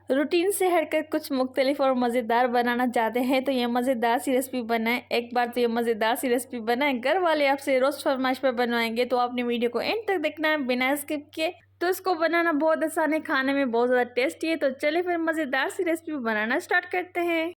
Routine से हटकर कुछ मुख्तलिफ और मज़ेदार बनाना चाहते हैं तो ये मज़ेदार सी रेसिपी बनाएं। एक बार तो ये मज़ेदार सी रेसिपी बनाएं, घर वाले आपसे रोज़ फरमाइश पर बनवाएंगे, तो आपने वीडियो को एंड तक देखना है बिना स्किप किए। तो इसको बनाना बहुत आसान है, खाने में बहुत ज़्यादा टेस्टी है। तो चलिए फिर मज़ेदार सी रेसिपी बनाना स्टार्ट करते हैं।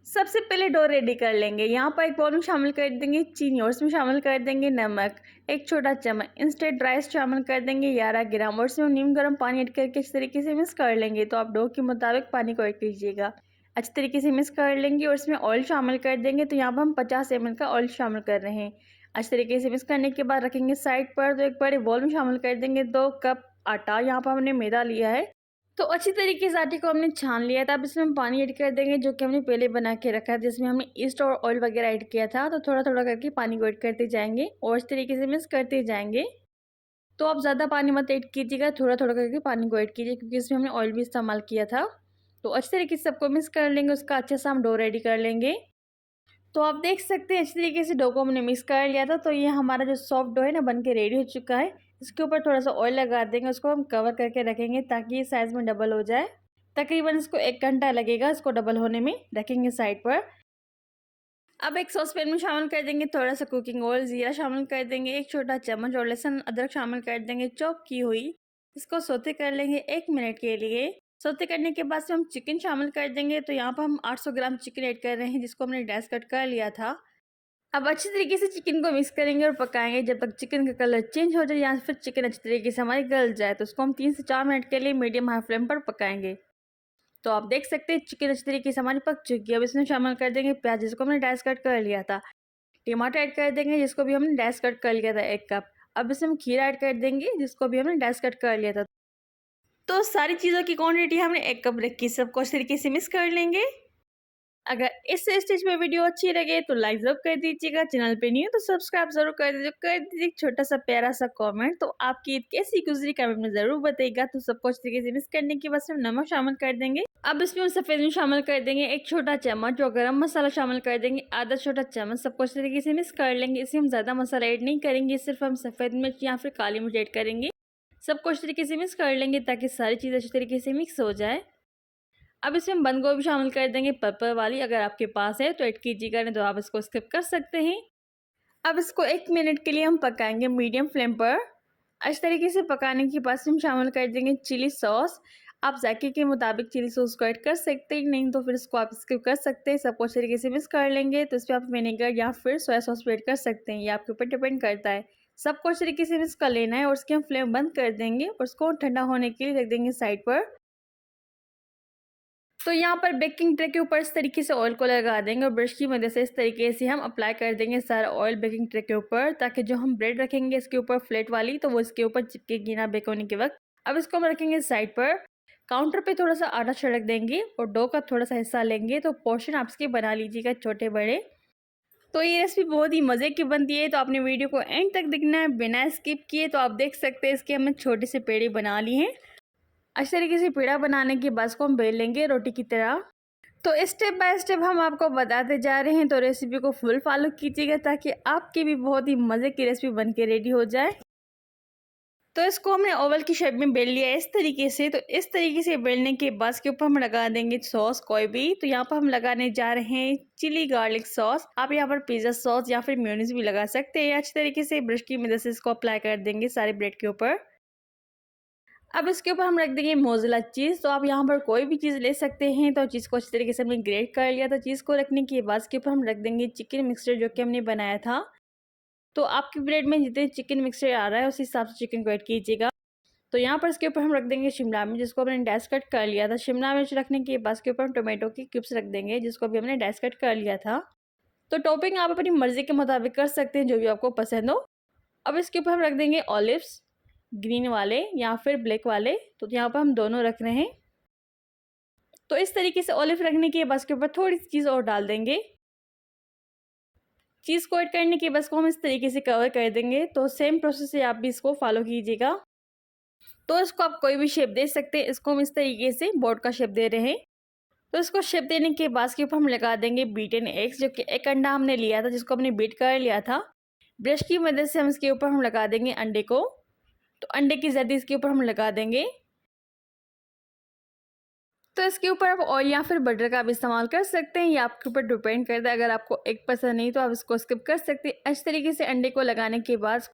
सबसे पहले डो रेडी कर लेंगे। यहाँ पर एक बाउल में शामिल कर देंगे चीनी और इसमें शामिल कर देंगे नमक, एक छोटा चम्मच इंस्टेंट राइस शामिल कर देंगे 11 ग्राम और इसमें नीम गर्म पानी ऐड करके इस तरीके से मिक्स कर लेंगे। तो आप डो के मुताबिक पानी को ऐड कीजिएगा। अच्छी तरीके से मिक्स कर लेंगे और इसमें ऑयल शामिल कर देंगे। तो यहाँ पर हम 50 ml का ऑयल शामिल कर रहे हैं। अच्छी तरीके से मिक्स करने के बाद रखेंगे साइड पर। तो एक बड़े बाउल में शामिल कर देंगे 2 कप आटा। यहाँ पर हमने मैदा लिया है। तो अच्छी तरीके से आटे को हमने छान लिया था। अब इसमें हम पानी ऐड कर देंगे जो कि हमने पहले बना के रखा है, जिसमें हमने ईस्ट और ऑयल वगैरह ऐड किया था। तो थोड़ा थोड़ा करके पानी को ऐड करते जाएंगे और इस तरीके से मिक्स करते जाएंगे। तो आप ज़्यादा पानी मत ऐड कीजिएगा, थोड़ा थोड़ा करके पानी को ऐड कीजिए क्योंकि इसमें हमने ऑयल भी इस्तेमाल किया था। तो अच्छी तरीके से सबको मिक्स कर लेंगे, उसका अच्छे से हम डो रेडी कर लेंगे। तो आप देख सकते हैं अच्छी तरीके से डो को हमने मिक्स कर लिया था। तो ये हमारा जो सॉफ्ट डो है ना बन के रेडी हो चुका है। इसके ऊपर थोड़ा सा ऑयल लगा देंगे, उसको हम कवर करके रखेंगे ताकि ये साइज़ में डबल हो जाए। तकरीबन इसको 1 घंटा लगेगा इसको डबल होने में, रखेंगे साइड पर। अब एक सॉस पैन में शामिल कर देंगे थोड़ा सा कुकिंग ऑयल, जीरा शामिल कर देंगे 1 छोटा चम्मच और लहसुन अदरक शामिल कर देंगे चॉप की हुई। इसको सौते कर लेंगे 1 मिनट के लिए। सौते करने के बाद से हम चिकन शामिल कर देंगे। तो यहाँ पर हम 800 ग्राम चिकन ऐड कर रहे हैं जिसको हमने डाइस कट कर लिया था। अब अच्छी तरीके से चिकन को मिक्स करेंगे और पकाएंगे जब तक चिकन का कलर चेंज हो जाए या फिर चिकन अच्छी तरीके से हमारी गल जाए। तो उसको हम 3 से 4 मिनट के लिए मीडियम हाई फ्लेम पर पकाएंगे। तो आप देख सकते हैं चिकन अच्छी तरीके से हमारी पक चुकी है। अब इसमें शामिल कर देंगे प्याज जिसको हमने डाइस कट कर लिया था। टमाटर ऐड कर देंगे जिसको भी हमने डाइस कट कर लिया था 1 कप। अब इसमें हम खीरा ऐड कर देंगे जिसको भी हमने डाइस कट कर लिया था। तो सारी चीज़ों की क्वांटिटी हमने 1 कप रखी, सबको अच्छी तरीके से मिक्स कर लेंगे। अगर इस स्टेज पे वीडियो अच्छी लगे तो लाइक जरूर कर दीजिएगा, चैनल पे नहीं हो तो सब्सक्राइब जरूर कर दीजिए एक छोटा सा प्यारा सा कमेंट। तो आपकी ईद कैसी गुजरी कमेंट में जरूर बताइएगा। तो सबको अच्छी तरीके से मिक्स करने के बाद हम नमक शामिल कर देंगे। अब इसमें सफेद मिर्च शामिल कर देंगे 1 छोटा चम्मच और गरम मसाला शामिल कर देंगे आधा छोटा चम्मच। सबको अच्छी तरीके से मिक्स कर लेंगे। इसमें हम ज़्यादा मसाला ऐड नहीं करेंगे, सिर्फ हम सफ़ेद मिर्च या फिर काली मिर्च ऐड करेंगे। सबको अच्छी तरीके से मिक्स कर लेंगे ताकि सारी चीज़ अच्छी तरीके से मिक्स हो जाए। अब इसमें हम बंद गोभी शामिल कर देंगे पर्पल वाली, अगर आपके पास है तो ऐड कीजिएगा, नहीं तो आप इसको स्किप कर सकते हैं। अब इसको 1 मिनट के लिए हम पकाएंगे मीडियम फ्लेम पर। अच्छी तरीके से पकाने के बाद हम शामिल कर देंगे चिली सॉस। आप जायके के मुताबिक चिली सॉस को ऐड कर सकते हैं, नहीं तो फिर इसको आप स्किप कर सकते हैं। सबको अच्छी तरीके से मिक्स कर लेंगे। तो इस पर आप विनेगर या फिर सोया सॉस भी ऐड कर सकते हैं, ये आपके ऊपर डिपेंड करता है। सबको अच्छी तरीके से मिक्स कर लेना है और उसकी हम फ्लेम बंद कर देंगे और उसको ठंडा होने के लिए रख देंगे साइड पर। तो यहाँ पर बेकिंग ट्रे के ऊपर इस तरीके से ऑयल को लगा देंगे और ब्रश की मदद से इस तरीके से हम अप्लाई कर देंगे सारा ऑयल बेकिंग ट्रे के ऊपर, ताकि जो हम ब्रेड रखेंगे इसके ऊपर फ्लैट वाली तो वो इसके ऊपर चिपकेगी ना बेक होने के वक्त। अब इसको हम रखेंगे साइड पर। काउंटर पे थोड़ा सा आटा छिड़क देंगे और डो का थोड़ा सा हिस्सा लेंगे। तो पोर्शन आप इसके बना लीजिएगा छोटे बड़े। तो ये रेसिपी बहुत ही मज़े की बनती है, तो आपने वीडियो को एंड तक देखना है बिना स्किप किए। तो आप देख सकते हैं इसके हमने छोटे से पेड़े बना लिए हैं। अच्छी तरीके से पेड़ा बनाने के बाद इसको हम बेल लेंगे रोटी की तरह। तो स्टेप बाय स्टेप हम आपको बताते जा रहे हैं, तो रेसिपी को फुल फॉलो कीजिएगा ताकि आपकी भी बहुत ही मज़े की रेसिपी बन के रेडी हो जाए। तो इसको हमने ओवल की शेप में बेल लिया है इस तरीके से। तो इस तरीके से बेलने के बाद इसके ऊपर हम लगा देंगे सॉस कोई भी। तो यहाँ पर हम लगाने जा रहे हैं चिली गार्लिक सॉस। आप यहाँ पर पिज़्ज़ा सॉस या फिर मेयोनीज भी लगा सकते हैं। अच्छी तरीके से ब्रश की मदद से इसको अप्लाई कर देंगे सारे ब्रेड के ऊपर। अब इसके ऊपर हम रख देंगे मोज़रेला चीज़। तो आप यहाँ पर कोई भी चीज़ ले सकते हैं। तो चीज़ को अच्छी तरीके से हमने ग्रेट कर लिया। तो चीज़ को रखने के बाद इसके ऊपर हम रख देंगे चिकन मिक्सचर जो कि हमने बनाया था। तो आपकी ब्रेड में जितने चिकन मिक्सचर आ रहा है उस हिसाब से चिकन को ऐड कीजिएगा। तो यहाँ पर इसके ऊपर हम रख देंगे शिमला मिर्च जिसको हमने डाइस कट कर लिया था। शिमला मिर्च रखने के बाद इसके ऊपर हम टोमेटो की क्यूब्स रख देंगे जिसको भी हमने डाइस कट कर लिया था। तो टॉपिंग आप अपनी मर्ज़ी के मुताबिक कर सकते हैं, जो भी आपको पसंद हो। अब इसके ऊपर हम रख देंगे ऑलिव्स, ग्रीन वाले या फिर ब्लैक वाले। तो यहाँ पर हम दोनों रख रहे हैं। तो इस तरीके से ऑलिव रखने के बाद इसके ऊपर थोड़ी सी चीज़ और डाल देंगे। चीज़ को ऐड करने के बाद इसको हम इस तरीके से कवर कर देंगे। तो सेम प्रोसेस से आप भी इसको फॉलो कीजिएगा। तो इसको आप कोई भी शेप दे सकते हैं। इसको हम इस तरीके से बोर्ड का शेप दे रहे हैं। तो इसको शेप देने के बाद इसके ऊपर हम लगा देंगे बीटन एग्स, जो कि 1 अंडा हमने लिया था जिसको हमने बीट कर लिया था। ब्रश की मदद से हम इसके ऊपर हम लगा देंगे अंडे को। तो अंडे की जर्दी इसके ऊपर हम लगा देंगे। तो इसके ऊपर आप ऑयल या फिर बटर का भी इस्तेमाल कर सकते हैं, ये आपके ऊपर डिपेंड करता है। अगर आपको एग पसंद नहीं तो आप इसको स्किप कर सकते हैं। अच्छी तरीके से अंडे को लगाने के बाद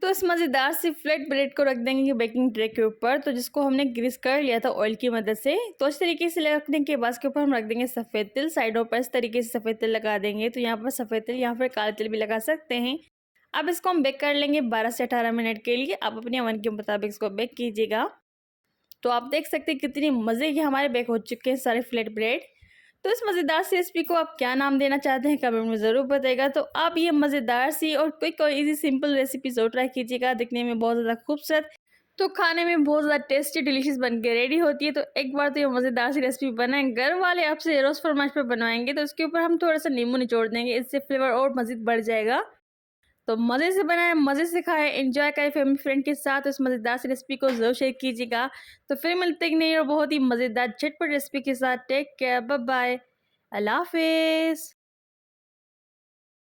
तो इस मज़ेदार सी फ्लैट ब्रेड को रख देंगे बेकिंग ट्रे के ऊपर, तो जिसको हमने ग्रीस कर लिया था ऑयल की मदद से। तो इस तरीके से रखने के बाद इसके ऊपर हम रख देंगे सफ़ेद तिल। साइडों पर इस तरीके से सफ़ेद तिल लगा देंगे। तो यहाँ पर सफ़ेद तिल या फिर काला तिल भी लगा सकते हैं। अब इसको हम बेक कर लेंगे 12 से 18 मिनट के लिए। आप अपने ओवन के मुताबिक इसको बेक कीजिएगा। तो आप देख सकते हैं कितनी मज़े के हमारे बेक हो चुके हैं सारे फ्लैट ब्रेड। तो इस मज़ेदार सी रेसिपी को आप क्या नाम देना चाहते हैं कमेंट में ज़रूर बताइएगा। तो आप ये मज़ेदार सी और क्विक और इजी सिंपल रेसिपी ज़रूर ट्राई कीजिएगा। दिखने में बहुत ज़्यादा खूबसूरत, तो खाने में बहुत ज़्यादा टेस्टी डिलीशियस बन के रेडी होती है। तो एक बार तो ये मज़ेदार सी रेसिपी बनाएं, घर वाले आपसे रोज़ फरमाइश पर बनवाएंगे। तो इसके ऊपर हम थोड़ा सा नींबू निचोड़ देंगे, इससे फ्लेवर और मज़ीद बढ़ जाएगा। तो मज़े से बनाएं, मज़े से खाएं, एंजॉय करें फैमिली फ्रेंड के साथ। इस मज़ेदार सी रेसिपी को ज़रूर शेयर कीजिएगा। तो फिर मिलते हैं नई और बहुत ही मज़ेदार झटपट रेसिपी के साथ। टेक केयर, बाय बाय, अल्लाह हाफिज़।